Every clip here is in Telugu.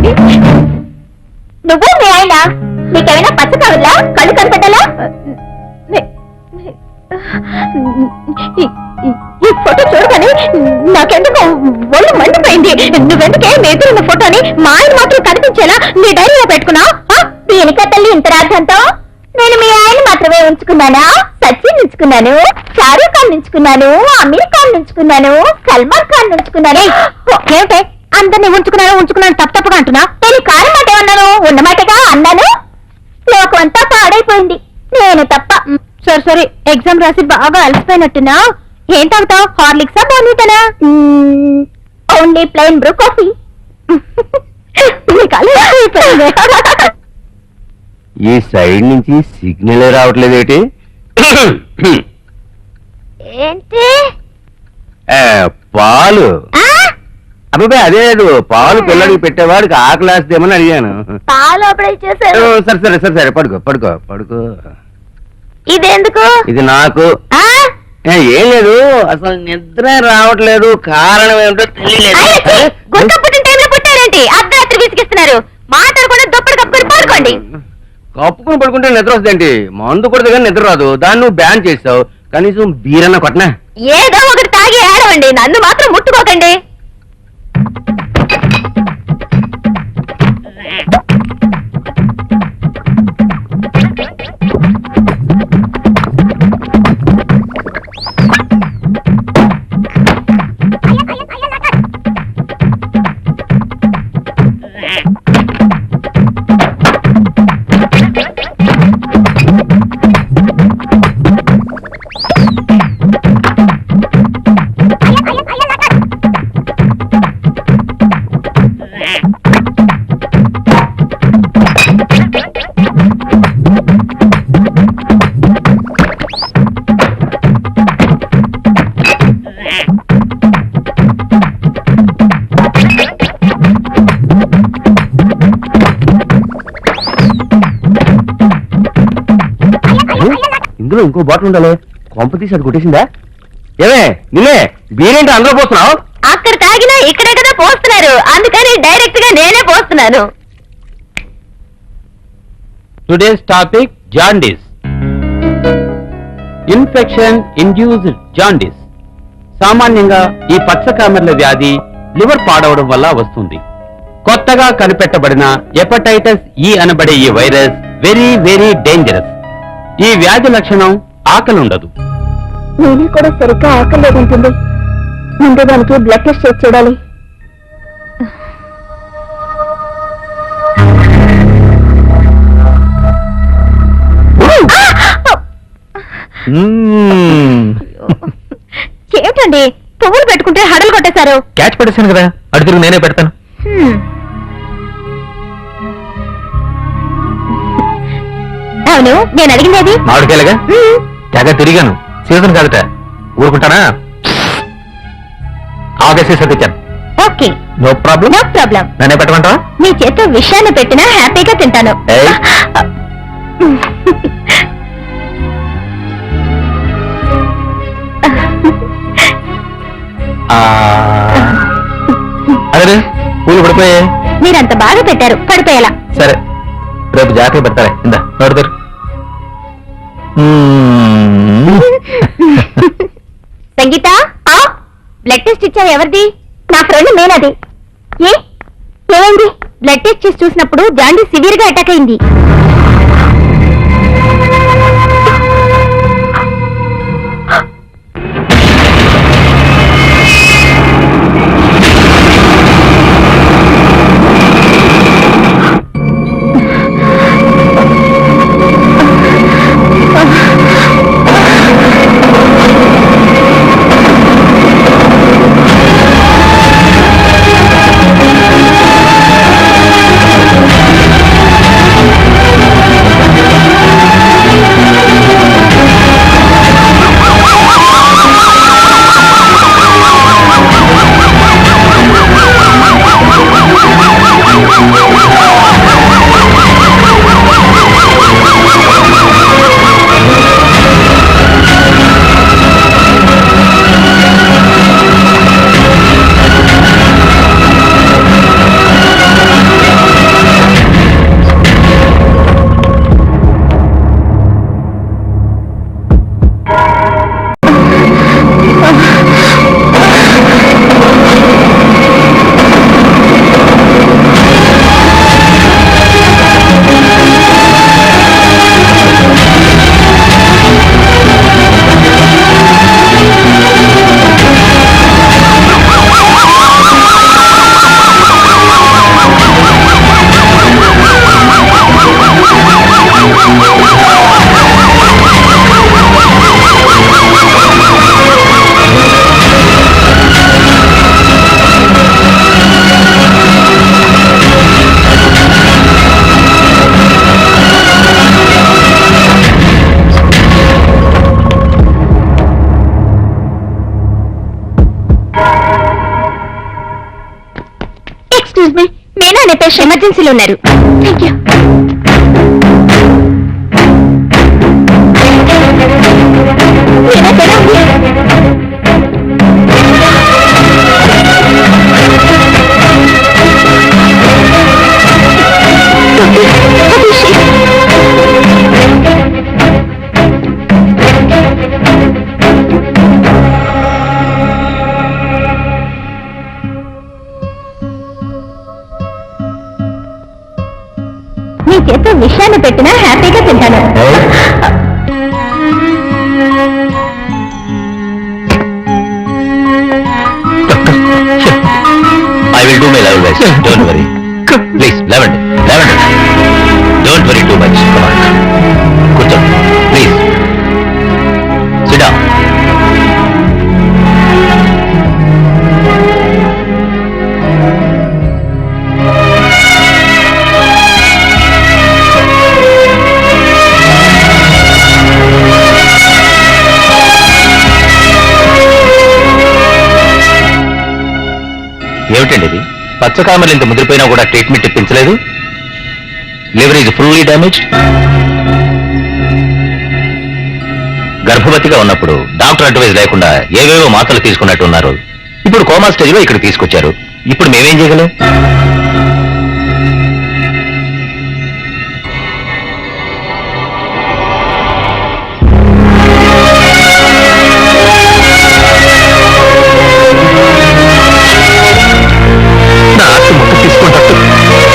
ఏమిటండి నువ్వు మీ ఆయన నీకేమైనా పచ్చ కావాలా కళ్ళు కనపడ్డాలా ఈ ఫోటో చూడగానే నాకెందుకు ఒళ్ళు మండిపోయింది నువ్వెందుకే ఎదురున్న ఫోటోని మా ఆయన మాత్రం కనిపించేలా నీ డైరీలో పెట్టుకున్నా దీనిక తల్లి ఇంత రాధంతో నేను మీ ఆయన మాత్రమే ఉంచుకున్నానా సచిన్ ఉంచుకున్నాను షారూక్ ఖాన్ ఉంచుకున్నాను అమీర్ ఖాన్ ఉంచుకున్నాను సల్మాన్ ఖాన్ ఉంచుకున్నాను ఏమిటే అందరినీ ఉంచుకున్నాను తప్పుగా అంటున్నా నేను కారణం మాట ఏమన్నాను ఉన్నమాటగా అన్నాను లోకం అంతా పాడైపోయింది నేను తప్ప సరే ఎగ్జామ్ రాసి బాగా అలసిపోయినట్టున్నా ఏం తాగుతావు హార్లిక్సా బోర్న్విటానా ఓన్లీ ప్లెయిన్ బ్రూ కాఫీ ఈ సైడ్ నుంచి సిగ్నల్ రావట్లేదు ఏంటి ఏంటి పాలు అబ్బాయి అదే లేదు పాలు పిల్లడికి పెట్టేవాడికి ఆకలేస్తేమని అడిగాను పాలు అప్పుడే చేశారు సరే పడుకో ఇదెందుకు ఇది నాకు ఏం లేదు అసలు నిద్ర రావట్లేదు కారణం ఏమిటో తెలియలేదు టైంలో పుట్టారేంటి అర్ధరాత్రి విసిగిస్తున్నారు మాట్లాడకుండా దుప్పటి కప్పుకొని పడుకోండి కప్పుకొని పడుకుంటే నిద్ర వస్తుందేంటి మందు కొడితే కానీ నిద్ర రాదు దాన్ని నువ్వు బ్యాన్ చేస్తావు కనీసం బీరన్న కొట్టనా ఏదో ఒకటి తాగి ఏడవండి నన్ను మాత్రం ముట్టుకోకండి ఇందులో ఇంకో బాటిల్ ఉండాలి కొంప తీసి అది కొట్టేసిందా ఏమే నిన్నే బీరేంటి అందులో పోస్తున్నావు అక్కడ తాగినా ఇక్కడే కదా పోస్తున్నారు అందుకని డైరెక్ట్ గా నేనే పోస్తున్నాను today's topic jaundice infection induced jaundice సామాన్యంగా ఈ పచ్చకామెర్ల వ్యాధి లివర్ పాడవడం వల్ల వస్తుంది కొత్తగా కనిపెట్టబడిన హెపటైటిస్ ఈ అనబడే ఈ వైరస్ వెరీ వెరీ డేంజరస్ ఈ వ్యాధి లక్షణం ఆకలి ఉండదు నేనే కూడా సరిగ్గా ఆకలి లేదంటుంది ముందు దానికి బ్లడ్ టెస్ట్ చేసి చూడాలి ఏమిటండి పువ్వులు పెట్టుకుంటే హడలు కొట్టేశారు క్యాచ్ పెట్టేశాను కదా అటు తిరిగి నేనే పెడతాను అవును నేను అడిగింది మామిడికాయలుగా తెగ తిరిగాను సీజన్ కాదట ఊరుకుంటానా ఆగేసేసి తెచ్చాను okay no problem no problem నేనే పెట్టమంటావా నీ చేత విషయాన్ని పెట్టినా హ్యాపీగా తింటాను అదే పూలు పడిపోయాయి మీరంత బాగా పెట్టారు పడిపోయేలా సరే రేపు జాగ్రత్త పెడతారే ఇందా నోడతారు సంగీత బ్లడ్ టెస్ట్ ఇచ్చా ఎవరిది నా ఫ్రెండ్ మేనది ఏమైంది బ్లడ్ టెస్ట్ చేసి చూసినప్పుడు జాండీస్ సివియర్ గా అటాక్ అయింది మీనా అనే పేషెంట్ ఎమర్జెన్సీలో ఉన్నారు. Thank you. నీ చేత్తో విషయాన్ని పెట్టినా హ్యాపీగా తింటాను. I will do my level best. Don't worry. Please, Lavender. Don't worry too much. Come on. Good job. Please. Sit down. ఏమిటండి ఇది? పచ్చకామలు ఇంత ముదిరిపోయినా కూడా ట్రీట్మెంట్ ఇప్పించలేదు. Liver is fully damaged. గర్భవతిగా ఉన్నప్పుడు డాక్టర్ అడ్వైజ్ లేకుండా ఏవేవో మాత్రలు తీసుకున్నట్టు ఉన్నారు. ఇప్పుడు కోమా స్టేజ్ లో ఇక్కడ తీసుకొచ్చారు. ఇప్పుడు మేమేం చేయగలం?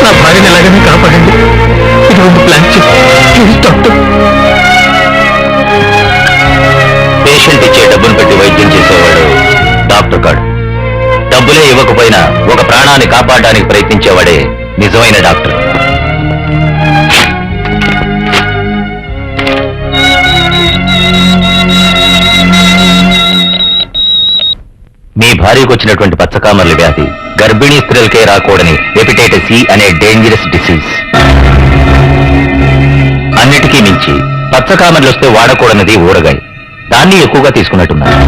నా భార్యను ఎలాగైనా కాపాడండి. ఇటువంటి ప్లాన్ ప్లీజ్ డాక్టర్. పేషెంట్ ఇచ్చే డబ్బును పెట్టి వైద్యం చేసేవాడు డాక్టర్ కాడు. డబ్బులే ఇవ్వకపోయినా ఒక ప్రాణాన్ని కాపాడడానికి ప్రయత్నించేవాడే నిజమైన డాక్టర్. మీ భార్యకు వచ్చినటువంటి పచ్చకామర్ల వ్యాధి గర్భిణీ స్త్రీలకే రాకూడని హెపటైటిస్ సి అనే డేంజరస్ డిసీజ్. అన్నిటికీ మించి పచ్చకామర్లు వస్తే వాడకూడనిది ఊరగాయ. దాన్ని ఎక్కువగా తీసుకున్నట్టున్నారు.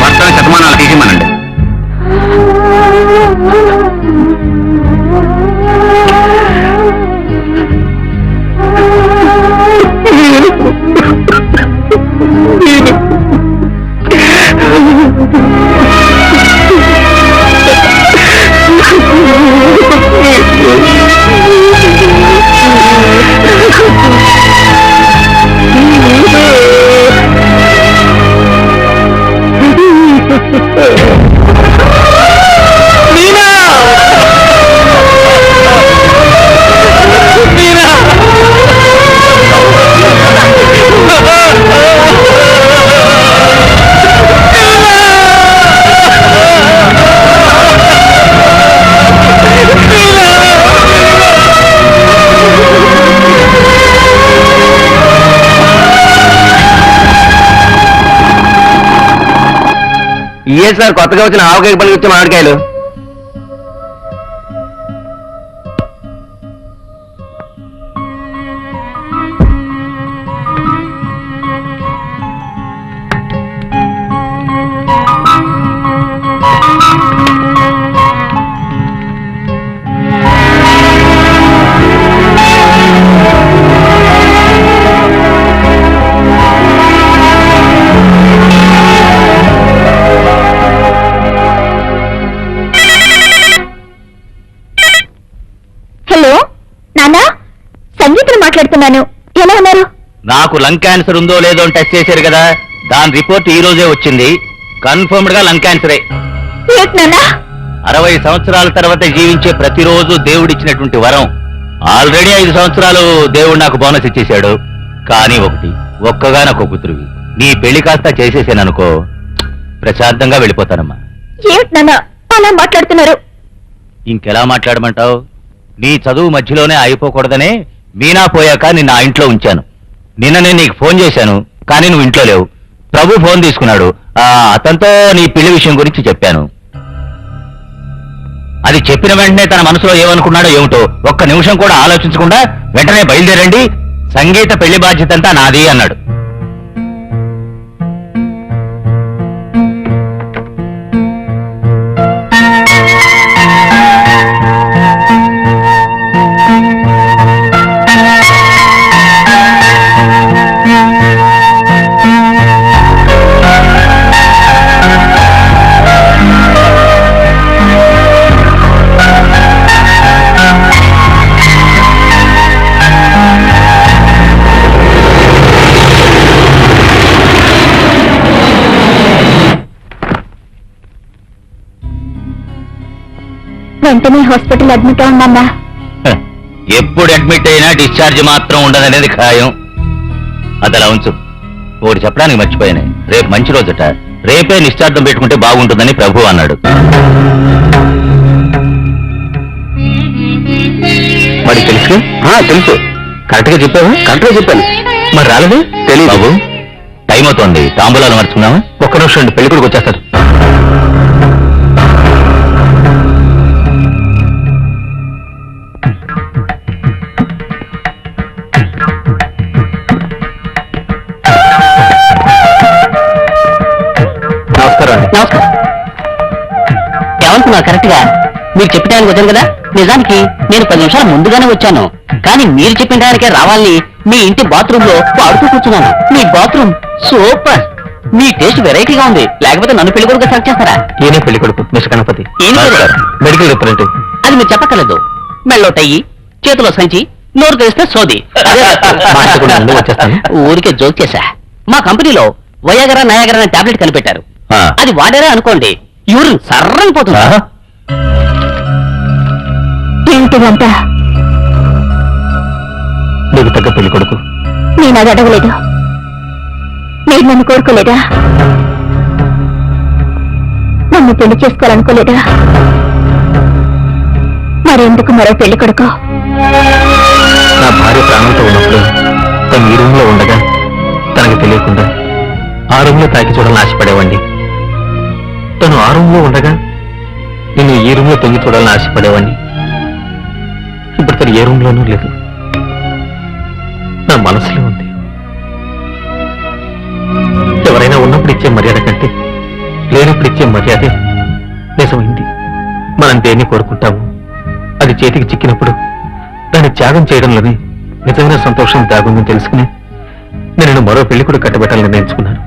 మొత్తం శతమానాలు తీసిమనండి. ఏ సార్ కొత్తగా వచ్చిన ఆవకాయ పనికి వచ్చే మామిడికాయలు? చేసుకున్నాను. ఎలా ఉన్నారు? నాకు లంగ్ క్యాన్సర్ ఉందో లేదో అని టెస్ట్ చేశారు కదా, దాని రిపోర్ట్ ఈ రోజే వచ్చింది. కన్ఫర్మ్డ్ గా లంగ్ క్యాన్సరే. ఏంటి నాన్న? 60 సంవత్సరాల తర్వాత జీవించే ప్రతిరోజు దేవుడిచ్చినటువంటి వరం. ఆల్రెడీ 5 సంవత్సరాలు దేవుడు నాకు బోనస్ ఇచ్చేశాడు. కానీ ఒక్కగానొక్క కూతురువి. నీ పెళ్లి కాస్త చేసేసాననుకో, ప్రశాంతంగా వెళ్ళిపోతానమ్మా. ఏంటి నాన్న అలా మాట్లాడుతున్నారు? ఇంకెలా మాట్లాడమంటావు? నీ చదువు మధ్యలోనే అయిపోకూడదనే మీనా పోయాక నిన్న ఆ ఇంట్లో ఉంచాను. నిన్న నేను నీకు ఫోన్ చేశాను, కానీ నువ్వు ఇంట్లో లేవు. ప్రభు ఫోన్ తీసుకున్నాడు. అతనితో నీ పెళ్లి విషయం గురించి చెప్పాను. అది చెప్పిన వెంటనే తన మనసులో ఏమనుకున్నాడో ఏమిటో ఒక్క నిమిషం కూడా ఆలోచించకుండా వెంటనే బయలుదేరండి, సంగీత పెళ్లి బాధ్యత అంతా నాది అన్నాడు. వెంటనే హాస్పిటల్ అడ్మిట్ అవునమ్మా. ఎప్పుడు అడ్మిట్ అయినా డిశ్చార్జ్ మాత్రం ఉండదనేది ఖాయం. అదలా ఉంచు. ఒకటి చెప్పడానికి మర్చిపోయాను, రేపు మంచి రోజట. రేపే నిశ్చార్థం పెట్టుకుంటే బాగుంటుందని ప్రభు అన్నాడు. మరి తెలుసు? తెలుసు. కరెక్ట్ గా చెప్పావు? కరెక్ట్ గా చెప్పాను. మరి రాలేదు? తెలియదు బాబు. టైం అవుతోంది, తాంబూలాలు మర్చుకున్నావా? ఒక్క నిమిషం, పెళ్ళికొడుకు వచ్చేస్తాడు. నమస్కారం. ఏమనుకున్నా కరెక్ట్ గా మీరు చెప్పడానికి వచ్చాను కదా. నిజానికి నేను 10 నిమిషాలు ముందుగానే వచ్చాను, కానీ మీరు చెప్పిన దానికే రావాలని మీ ఇంటి బాత్రూమ్ లో పాడుతూ కూర్చున్నాను. మీ బాత్రూమ్ సూపర్. మీ టేస్ట్ వెరైటీగా ఉంది. లేకపోతే నన్ను పెళ్లి కొడుకు సెలెక్ట్ చేస్తారా? ఈయనే పెళ్లి కొడుకు, మిస్టర్ గణపతి. Medical representative. అది మీరు చెప్పక్కర్లేదు. మెళ్ళో టయ్యి, చేతిలో సంచి, నోరు తెలిస్తే సోది. వచ్చేస్తాను. ఊరికే జోక్ చేశా. మా కంపెనీలో వయాగరా నయాగరా అనే టాబ్లెట్ కనిపెట్టారు. అది వాడారే అనుకోండి, యూరిన్ సర్రని పోతుంది. ఏంటిదంతా? నీకు తగ్గ పెళ్లి కొడుకు. నేను అది అడగలేదు. మీరు నన్ను కోరుకోలేదా? నన్ను పెళ్లి చేసుకోవాలనుకోలేదా? మరెందుకు మరో పెళ్లి కొడుకు? నా భార్య ప్రాణంతో ఉన్నప్పుడు తను ఈ రూమ్ లో ఉండగా తనకు తెలియకుండా ఆ రూమ్ లో తాకి చూడాలని ఆశపడేవాడిని. తను ఆ రూమ్ లో ఉండగా నేను ఈ రూమ్ లో తొంగి చూడాలని ఆశపడేవాడిని. ఇప్పుడు తను ఏ రూమ్ లోనూ లేదు, నా మనసులో ఉంది. ఎవరైనా ఉన్నప్పుడు ఇచ్చే మర్యాద కంటే లేనప్పుడు ఇచ్చే మర్యాదే నిజమైంది. మనం దేన్ని కోరుకుంటాము, అది చేతికి చిక్కినప్పుడు దాన్ని త్యాగం చేయడంలోనే నిజమైన సంతోషం దాగుందని తెలుసుకుని నేను మరో పెళ్లి కూడా కట్టబెట్టాలని నిర్ణయించుకున్నాను.